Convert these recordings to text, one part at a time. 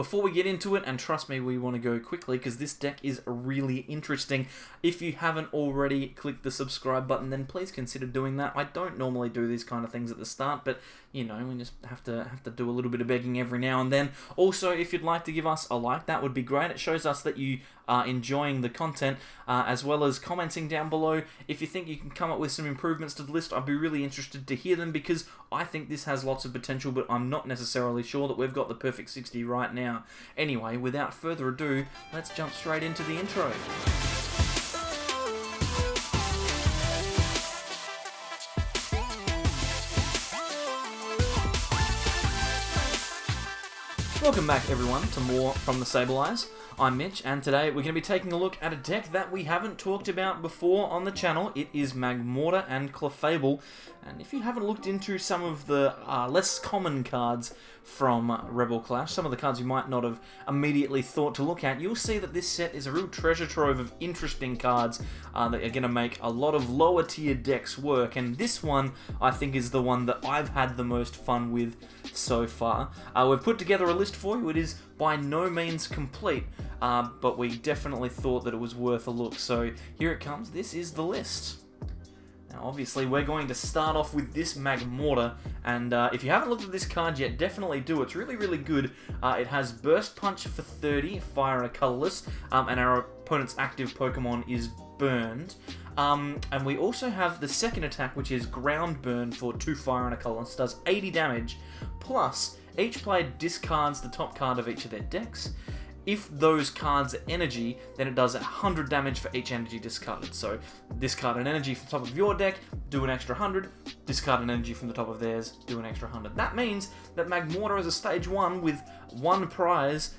Before we get into it, and trust me, we want to go quickly because this deck is really interesting. If you haven't already clicked the subscribe button, then please consider doing that. I don't normally do these kind of things at the start, but you know, we just have to do a little bit of begging every now and then. Also, if you'd like to give us a like, that would be great. It shows us that you are enjoying the content, as well as commenting down below. If you think you can come up with some improvements to the list, I'd be really interested to hear them, because I think this has lots of potential, but I'm not necessarily sure that we've got the perfect 60 right now. Anyway, without further ado, let's jump straight into the intro. Welcome back, everyone, to more from the Sable Eyes. I'm Mitch, and today we're going to be taking a look at a deck that we haven't talked about before on the channel. It is Magmortar and Clefable, and if you haven't looked into some of the less common cards from Rebel Clash, some of the cards you might not have immediately thought to look at, you'll see that this set is a real treasure trove of interesting cards that are going to make a lot of lower tier decks work, and this one I think is the one that I've had the most fun with so far. We've put together a list for you. It is by no means complete, but we definitely thought that it was worth a look, so here it comes. This is the list. Now, obviously, we're going to start off with this Magmortar, and if you haven't looked at this card yet, definitely do. It's really, really good. It has Burst Punch for 30, Fire and a Colorless, and our opponent's active Pokemon is burned. And we also have the second attack, which is Ground Burn for 2 Fire and a Colorless. Does 80 damage, plus each player discards the top card of each of their decks. If those cards are energy, then it does 100 damage for each energy discarded. So discard an energy from the top of your deck, do an extra 100, discard an energy from the top of theirs, do an extra 100. That means that Magmortar is a stage 1 with 1 prize,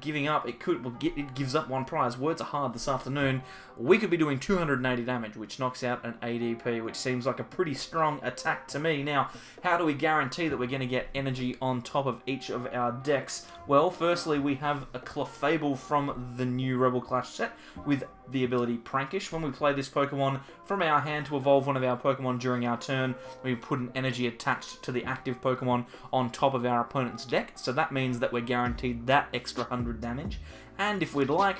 giving up. It gives up 1 prize. Words are hard this afternoon. We could be doing 280 damage, which knocks out an ADP, which seems like a pretty strong attack to me. Now, how do we guarantee that we're going to get energy on top of each of our decks? Well, firstly, we have a Clefable from the new Rebel Clash set with the ability Prankish. When we play this Pokemon from our hand to evolve one of our Pokemon during our turn, we put an energy attached to the active Pokemon on top of our opponent's deck, so that means that we're guaranteed that extra 100 damage. And if we'd like,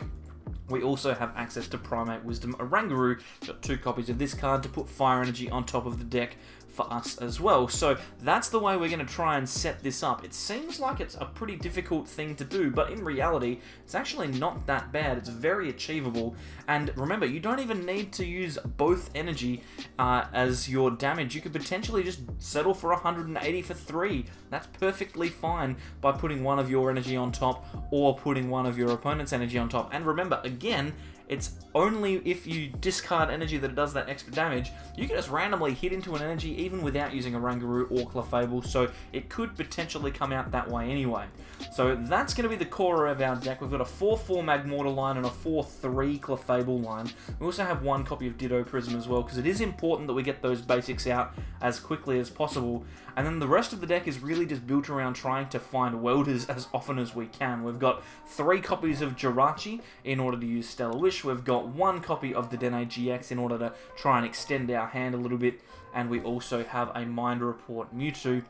we also have access to Primate Wisdom Oranguru. Got 2 copies of this card to put fire energy on top of the deck for us as well. So that's the way we're going to try and set this up. It seems like it's a pretty difficult thing to do, but in reality, it's actually not that bad. It's very achievable. And remember, you don't even need to use both energy as your damage. You could potentially just settle for 180 for 3. That's perfectly fine by putting one of your energy on top or putting one of your opponent's energy on top. And remember, again, it's only if you discard energy that it does that extra damage. You can just randomly hit into an energy even without using Oranguru or Clefable, so it could potentially come out that way anyway. So that's going to be the core of our deck. We've got a 4-4 Magmortar line and a 4-3 Clefable line. We also have 1 copy of Ditto Prism as well, because it is important that we get those basics out as quickly as possible. And then the rest of the deck is really just built around trying to find Welders as often as we can. We've got 3 copies of Jirachi in order to use Stellar Wish. We've got 1 copy of Dedenne-GX in order to try and extend our hand a little bit. And we also have a Mind Report Mewtwo.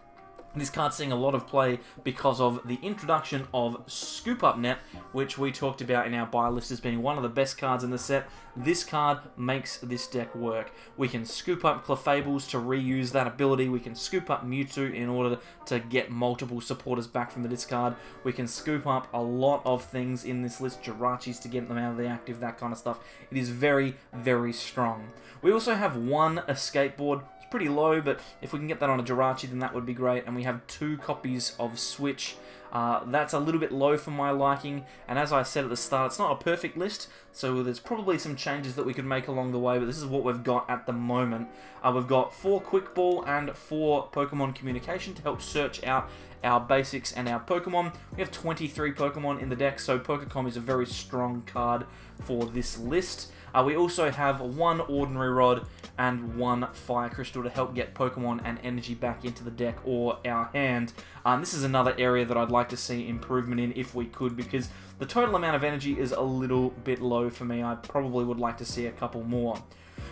This card's seeing a lot of play because of the introduction of Scoop Up Net, which we talked about in our buy list as being one of the best cards in the set. This card makes this deck work. We can scoop up Clefables to reuse that ability. We can scoop up Mewtwo in order to get multiple supporters back from the discard. We can scoop up a lot of things in this list, Jirachis to get them out of the active, that kind of stuff. It is very, very strong. We also have 1 Escape Board. Pretty low, but if we can get that on a Jirachi, then that would be great. And we have 2 copies of Switch. That's a little bit low for my liking, and as I said at the start, it's not a perfect list, so there's probably some changes that we could make along the way, but this is what we've got at the moment. We've got 4 Quick Ball and 4 Pokemon Communication to help search out our basics and our Pokemon. We have 23 Pokemon in the deck, so Pokecom is a very strong card for this list. We also have 1 Ordinary Rod and 1 Fire Crystal to help get Pokemon and energy back into the deck or our hand. This is another area that I'd like to see improvement in if we could, because the total amount of energy is a little bit low for me. I probably would like to see a couple more.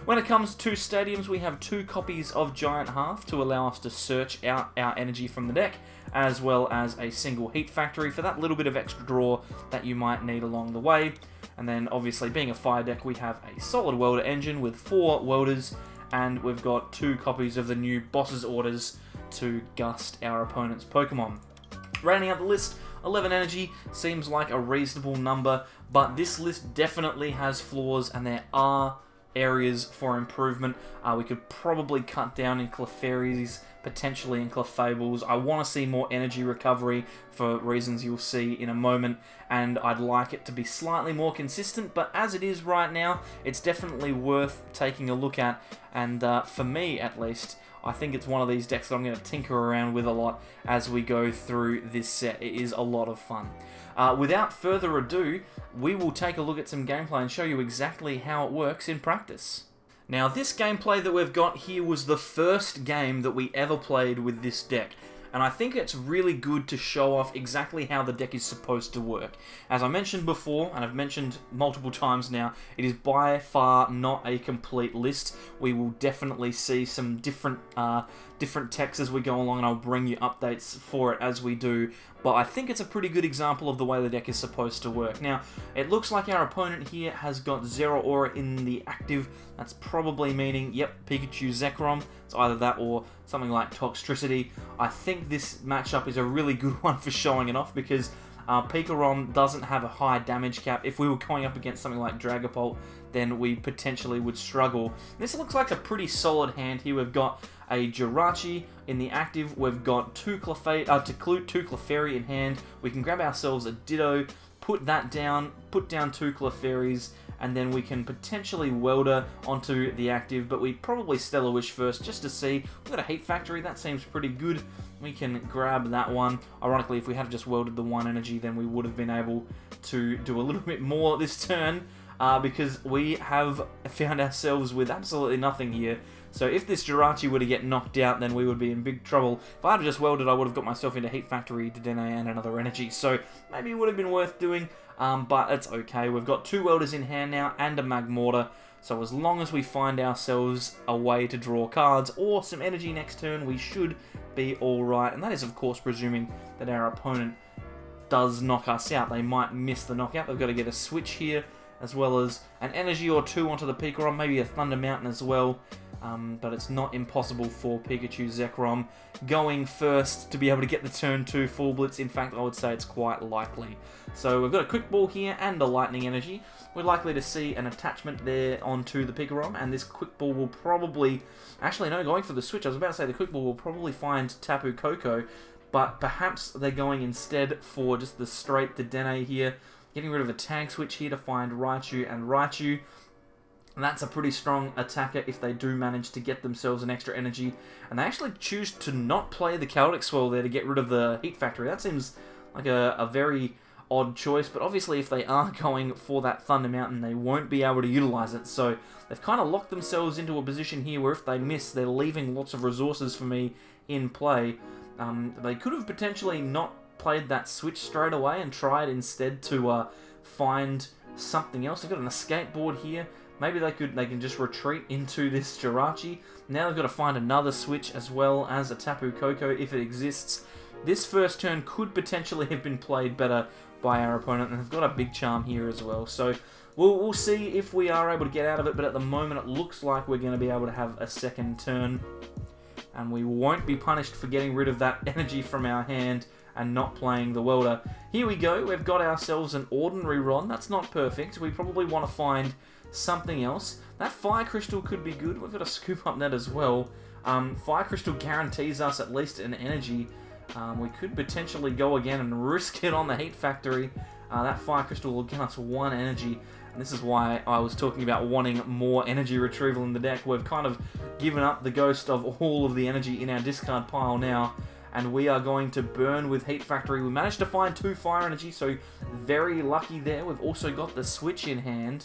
When it comes to stadiums, we have 2 copies of Giant Hearth to allow us to search out our energy from the deck, as well as a single Heat Factory for that little bit of extra draw that you might need along the way. And then, obviously, being a fire deck, we have a solid Welder engine with 4 Welders, and we've got 2 copies of the new Boss's Orders to gust our opponent's Pokemon. Rounding out the list, 11 energy seems like a reasonable number, but this list definitely has flaws, and there are areas for improvement. We could probably cut down in Clefairies, potentially in Clefables. I want to see more energy recovery for reasons you'll see in a moment, and I'd like it to be slightly more consistent, but as it is right now, it's definitely worth taking a look at, and for me at least, I think it's one of these decks that I'm going to tinker around with a lot as we go through this set. It is a lot of fun. Without further ado, we will take a look at some gameplay and show you exactly how it works in practice. Now, this gameplay that we've got here was the first game that we ever played with this deck, and I think it's really good to show off exactly how the deck is supposed to work. As I mentioned before, and I've mentioned multiple times now, it is by far not a complete list. We will definitely see some different texts as we go along, and I'll bring you updates for it as we do. But I think it's a pretty good example of the way the deck is supposed to work. Now, it looks like our opponent here has got Zero Aura in the active. That's probably meaning, yep, Pikachu Zekrom. It's either that or something like Toxtricity. I think this matchup is a really good one for showing it off because Pikarom doesn't have a high damage cap. If we were going up against something like Dragapult, then we potentially would struggle. This looks like a pretty solid hand here. We've got a Jirachi in the active. We've got 2 Clefairy in hand. We can grab ourselves a Ditto, put that down, put down 2 Clefairies, and then we can potentially Welder onto the active, but we probably Stellar Wish first just to see. We've got a Heat Factory, that seems pretty good. We can grab that one. Ironically, if we had just welded the 1 energy, then we would have been able to do a little bit more this turn, because we have found ourselves with absolutely nothing here. So if this Jirachi were to get knocked out, then we would be in big trouble. If I had just welded, I would have got myself into Heat Factory, Dedenne, and another energy. So maybe it would have been worth doing, but it's okay. We've got 2 welders in hand now and a Magmortar. So as long as we find ourselves a way to draw cards or some energy next turn, we should be alright. And that is, of course, presuming that our opponent does knock us out. They might miss the knockout. They've got to get a switch here, as well as an energy or 2 onto the Pikarom, maybe a Thunder Mountain as well. But it's not impossible for Pikachu Zekrom going first to be able to get the turn 2 full blitz. In fact, I would say it's quite likely. So we've got a Quick Ball here and a Lightning Energy. We're likely to see an attachment there onto the Pikarom, and this Quick Ball will probably... Actually, no, going for the switch. I was about to say the Quick Ball will probably find Tapu Koko, but perhaps they're going instead for just the straight Dedenne here, getting rid of a tag switch here to find Raichu and Raichu. And that's a pretty strong attacker if they do manage to get themselves an extra energy. And they actually choose to not play the Chaotic Swirl there to get rid of the Heat Factory. That seems like a very odd choice, but obviously if they are going for that Thunder Mountain, they won't be able to utilize it. So they've kind of locked themselves into a position here where if they miss, they're leaving lots of resources for me in play. They could have potentially not played that switch straight away and tried instead to find something else. They've got an Escape Board here. Maybe they can just retreat into this Jirachi. Now they've got to find another switch as well as a Tapu Koko if it exists. This first turn could potentially have been played better by our opponent, and they've got a Big Charm here as well. So we'll see if we are able to get out of it, but at the moment it looks like we're going to be able to have a second turn. And we won't be punished for getting rid of that energy from our hand and not playing the Welder. Here we go, we've got ourselves an Ordinary Ron. That's not perfect. We probably want to find something else. That Fire Crystal could be good. We've got to scoop up that as well. Fire Crystal guarantees us at least an energy. We could potentially go again and risk it on the Heat Factory. That Fire Crystal will give us 1 energy. And this is why I was talking about wanting more energy retrieval in the deck. We've kind of given up the ghost of all of the energy in our discard pile now. And we are going to burn with Heat Factory. We managed to find 2 fire energy, so very lucky there. We've also got the switch in hand.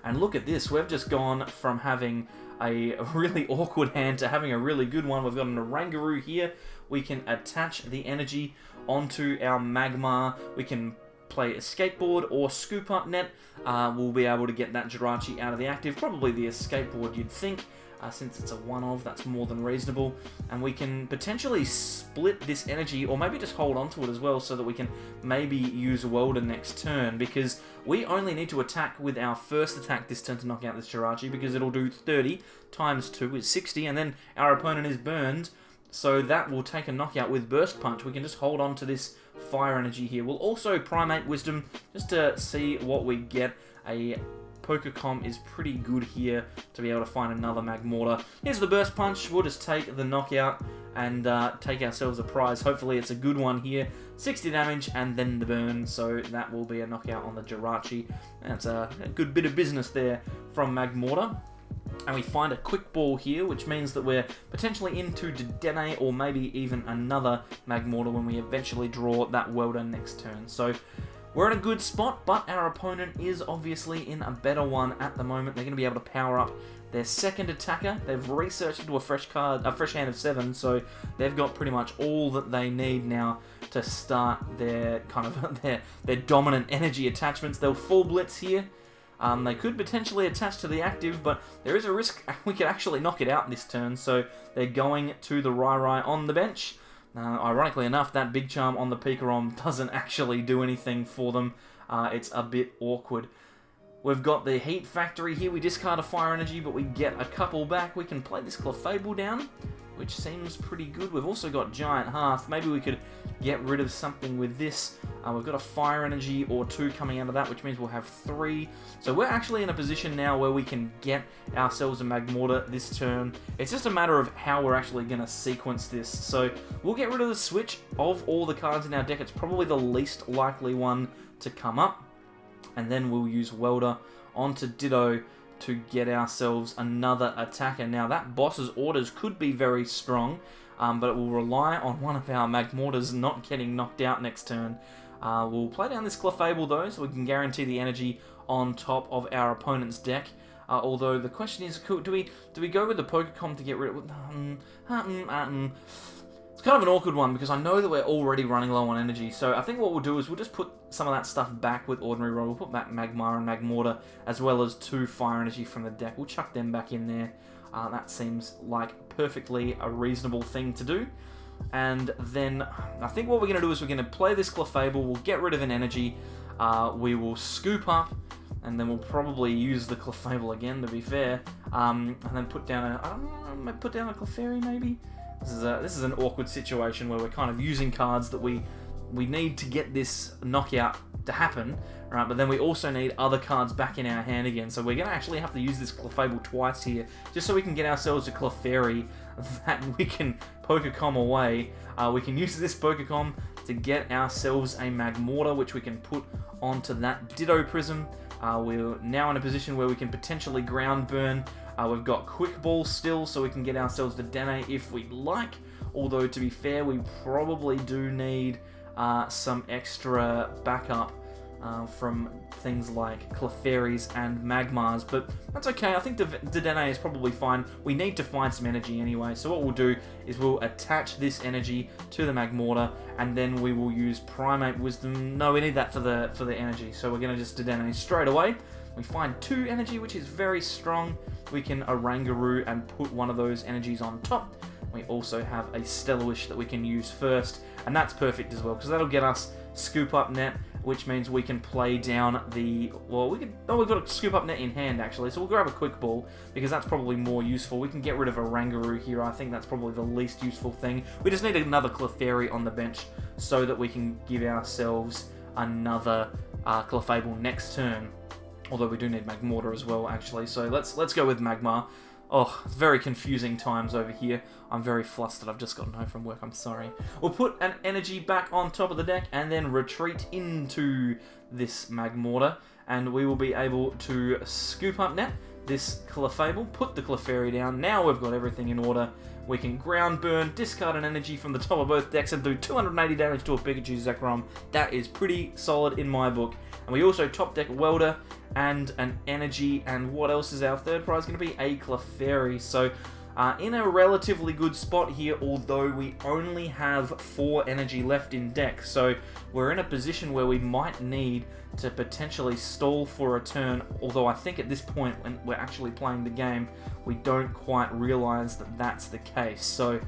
And look at this, we've just gone from having a really awkward hand to having a really good one. We've got an Oranguru here. We can attach the energy onto our Magmar. We can play Escape Board or Scoop Up Net, we'll be able to get that Jirachi out of the active. Probably the Escape Board, you'd think. Since it's a one-of, that's more than reasonable. And we can potentially split this energy, or maybe just hold on to it as well, so that we can maybe use Welder next turn, because we only need to attack with our first attack this turn to knock out this Jirachi, because it'll do 30 times 2 is 60, and then our opponent is burned, so that will take a knockout with Burst Punch. We can just hold on to this fire energy here. We'll also Primate Wisdom, just to see what we get. A Pokecom is pretty good here to be able to find another Magmortar. Here's the Burst Punch. We'll just take the knockout and take ourselves a prize. Hopefully it's a good one here. 60 damage and then the burn, so that will be a knockout on the Jirachi. That's a good bit of business there from Magmortar. And we find a Quick Ball here, which means that we're potentially into Dedenne or maybe even another Magmortar when we eventually draw that Welder next turn. So we're in a good spot, but our opponent is obviously in a better one at the moment. They're going to be able to power up their second attacker. They've researched into a fresh hand of 7, so they've got pretty much all that they need now to start their kind of their dominant energy attachments. They'll full blitz here. They could potentially attach to the active, but there is a risk we could actually knock it out this turn. So they're going to the Rai on the bench. Ironically enough, that Big Charm on the Pikarom doesn't actually do anything for them. It's a bit awkward. We've got the Heat Factory here. We discard a Fire Energy, but we get a couple back. We can play this Clefable down, which seems pretty good. We've also got Giant Hearth. Maybe we could get rid of something with this. We've got a Fire Energy or 2 coming out of that, which means we'll have 3. So we're actually in a position now where we can get ourselves a Magmortar this turn. It's just a matter of how we're actually going to sequence this. So we'll get rid of the switch of all the cards in our deck. It's probably the least likely one to come up. And then we'll use Welder onto Ditto to get ourselves another attacker. Now that boss's orders could be very strong, but it will rely on one of our Magmortars not getting knocked out next turn. We'll play down this Clefable though, so we can guarantee the energy on top of our opponent's deck. Although the question is, do we go with the Pokecom to get rid of it? It's kind of an awkward one because I know that we're already running low on energy. So I think what we'll do is we'll just put some of that stuff back with Ordinary Roll. We'll put back Magmar and Magmortar as well as 2 Fire Energy from the deck. We'll chuck them back in there. That seems like perfectly a reasonable thing to do. And then I think what we're going to do is we're going to play this Clefable. We'll get rid of an energy. We will scoop up. And then we'll probably use the Clefable again, to be fair. And then put down a Clefairy maybe? This is an awkward situation where we're kind of using cards that we need to get this knockout to happen, right? But then we also need other cards back in our hand again. So we're going to actually have to use this Clefable twice here, just so we can get ourselves a Clefairy that we can Pokecom away. We can use this Pokecom to get ourselves a Magmortar, which we can put onto that Ditto Prism. We're now in a position where we can potentially ground burn. We've got Quick Ball still, so we can get ourselves the Dedenne if we'd like. Although, to be fair, we probably do need some extra backup from things like Clefairies and Magmars, but that's okay. I think the Dedenne is probably fine. We need to find some energy anyway, so what we'll do is we'll attach this energy to the Magmortar, and then we will use Primate Wisdom. No, we need that for the energy, so we're going to just Dedenne straight away. We find 2 energy, which is very strong. We can Oranguru and put one of those energies on top. We also have a Stellar Wish that we can use first, and that's perfect as well, because that'll get us Scoop Up Net, which means we can play down the... Well, we've got a Scoop Up Net in hand, actually, so we'll grab a Quick Ball, because that's probably more useful. We can get rid of Oranguru here. I think that's probably the least useful thing. We just need another Clefairy on the bench so that we can give ourselves another Clefable next turn. Although we do need Magmortar as well, actually. So let's go with Magmar. Oh, it's very confusing times over here. I'm very flustered. I've just gotten home from work. I'm sorry. We'll put an energy back on top of the deck and then retreat into this Magmortar. And we will be able to scoop up net this Clefable, put the Clefairy down. Now we've got everything in order. We can ground burn, discard an energy from the top of both decks and do 280 damage to a Pikachu Zekrom. That is pretty solid in my book. And we also top deck Welder and an energy, and what else is our third prize going to be? A Clefairy. So in a relatively good spot here, although we only have 4 energy left in deck. So we're in a position where we might need to potentially stall for a turn, although I think at this point when we're actually playing the game, we don't quite realize that that's the case. So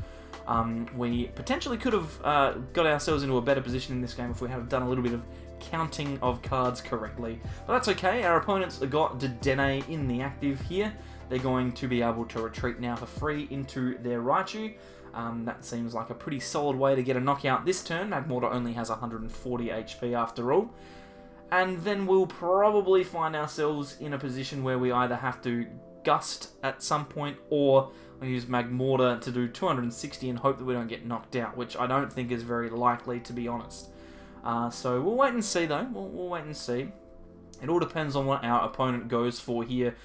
we potentially could have got ourselves into a better position in this game if we had done a little bit of counting of cards correctly. But that's okay, our opponents got Dedenne in the active here. They're going to be able to retreat now for free into their Raichu. That seems like a pretty solid way to get a knockout this turn. Magmortar only has 140 HP after all. And then we'll probably find ourselves in a position where we either have to Gust at some point, or we use Magmortar to do 260 and hope that we don't get knocked out, which I don't think is very likely, to be honest. So we'll wait and see, though. We'll wait and see. It all depends on what our opponent goes for here.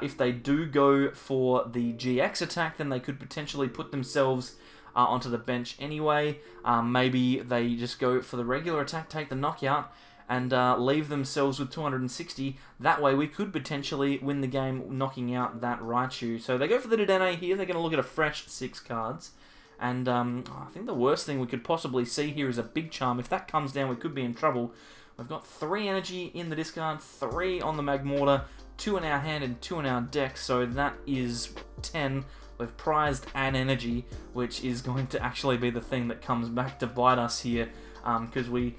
If they do go for the GX attack, then they could potentially put themselves onto the bench anyway. Maybe they just go for the regular attack, take the knockout, and leave themselves with 260. That way we could potentially win the game knocking out that Raichu. So they go for the Dedenne here. They're going to look at a fresh 6 cards. And I think the worst thing we could possibly see here is a Big Charm. If that comes down, we could be in trouble. We've got 3 energy in the discard, 3 on the Magmortar, 2 in our hand and 2 in our deck, so that is 10. We've prized an energy, which is going to actually be the thing that comes back to bite us here, because we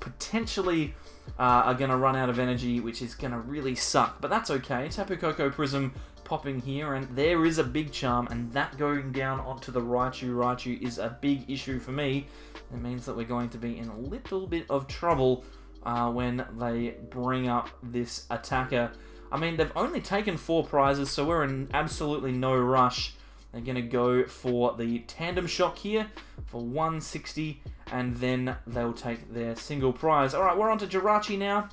potentially are going to run out of energy, which is going to really suck, but that's okay. Tapu Koko Prism popping here, and there is a Big Charm, and that going down onto the Raichu is a big issue for me. It means that we're going to be in a little bit of trouble when they bring up this attacker. I mean, they've only taken 4 prizes, so we're in absolutely no rush. They're going to go for the Tandem Shock here for 160, and then they'll take their single prize. Alright, we're on to Jirachi now.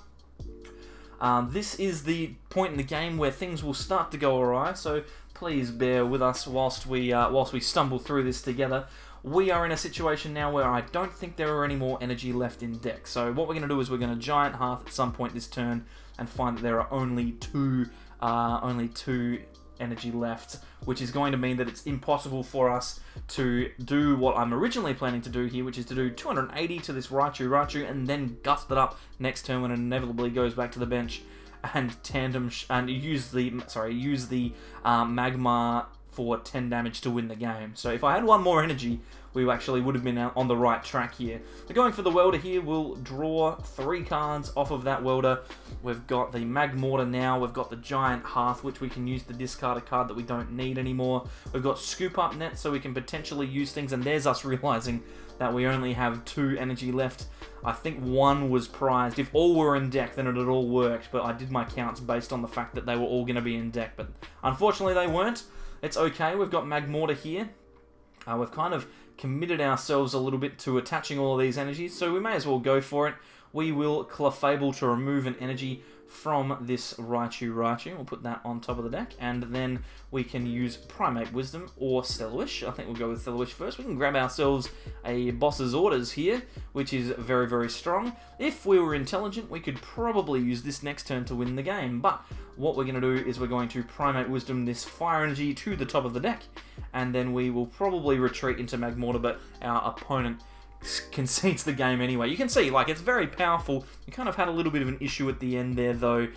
This is the point in the game where things will start to go awry, so please bear with us whilst we stumble through this together. We are in a situation now where I don't think there are any more energy left in deck. So what we're going to do is we're going to Giant Hearth at some point this turn and find that there are only two energy left, which is going to mean that it's impossible for us to do what I'm originally planning to do here, which is to do 280 to this Raichu and then gust it up next turn when it inevitably goes back to the bench and use the Magmar for 10 damage to win the game. So if I had one more energy, we actually would have been on the right track here. We're going for the Welder here. We'll draw 3 cards off of that Welder. We've got the Magmortar now. We've got the Giant Hearth, which we can use to discard a card that we don't need anymore. We've got Scoop Up Net, so we can potentially use things, and there's us realizing that we only have 2 energy left. I think 1 was prized. If all were in deck, then it had all worked, but I did my counts based on the fact that they were all going to be in deck, but unfortunately they weren't. It's okay, we've got Magmortar here. We've kind of committed ourselves a little bit to attaching all of these energies, so we may as well go for it. We will Clefable to remove an energy from this Raichu. We'll put that on top of the deck, and then we can use Primate Wisdom or Stellar Wish. I think we'll go with Stellar Wish first. We can grab ourselves a Boss's Orders here, which is very, very strong. If we were intelligent, we could probably use this next turn to win the game, but what we're going to do is we're going to Primate Wisdom this Fire Energy to the top of the deck, and then we will probably retreat into Magmortar, but our opponent concedes the game anyway. You can see, like, it's very powerful. You kind of had a little bit of an issue at the end there, though,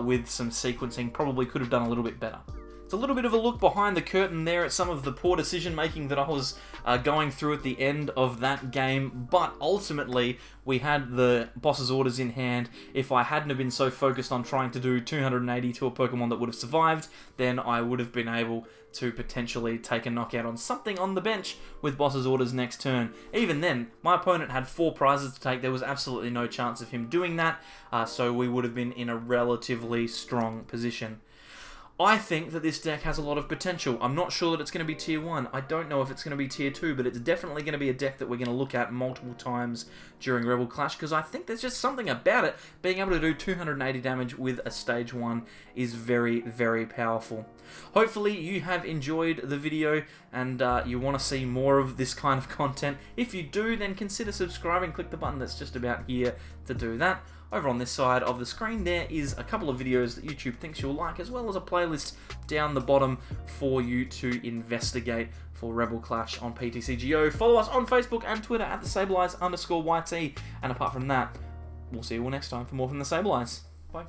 with some sequencing. Probably could have done a little bit better. It's a little bit of a look behind the curtain there at some of the poor decision-making that I was going through at the end of that game, but ultimately, we had the Boss's Orders in hand. If I hadn't have been so focused on trying to do 280 to a Pokemon that would have survived, then I would have been able to potentially take a knockout on something on the bench with Boss's Orders next turn. Even then, my opponent had 4 prizes to take. There was absolutely no chance of him doing that, so we would have been in a relatively strong position. I think that this deck has a lot of potential. I'm not sure that it's going to be Tier 1. I don't know if it's going to be Tier 2, but it's definitely going to be a deck that we're going to look at multiple times during Rebel Clash, because I think there's just something about it. Being able to do 280 damage with a Stage 1 is very, very powerful. Hopefully you have enjoyed the video and you want to see more of this kind of content. If you do, then consider subscribing. Click the button that's just about here to do that. over on this side of the screen, there is a couple of videos that YouTube thinks you'll like, as well as a playlist down the bottom for you to investigate for Rebel Clash on PTCGO. Follow us on Facebook and Twitter at @thesableize_YT. And apart from that, we'll see you all next time for more from the Sable Eyes. Bye.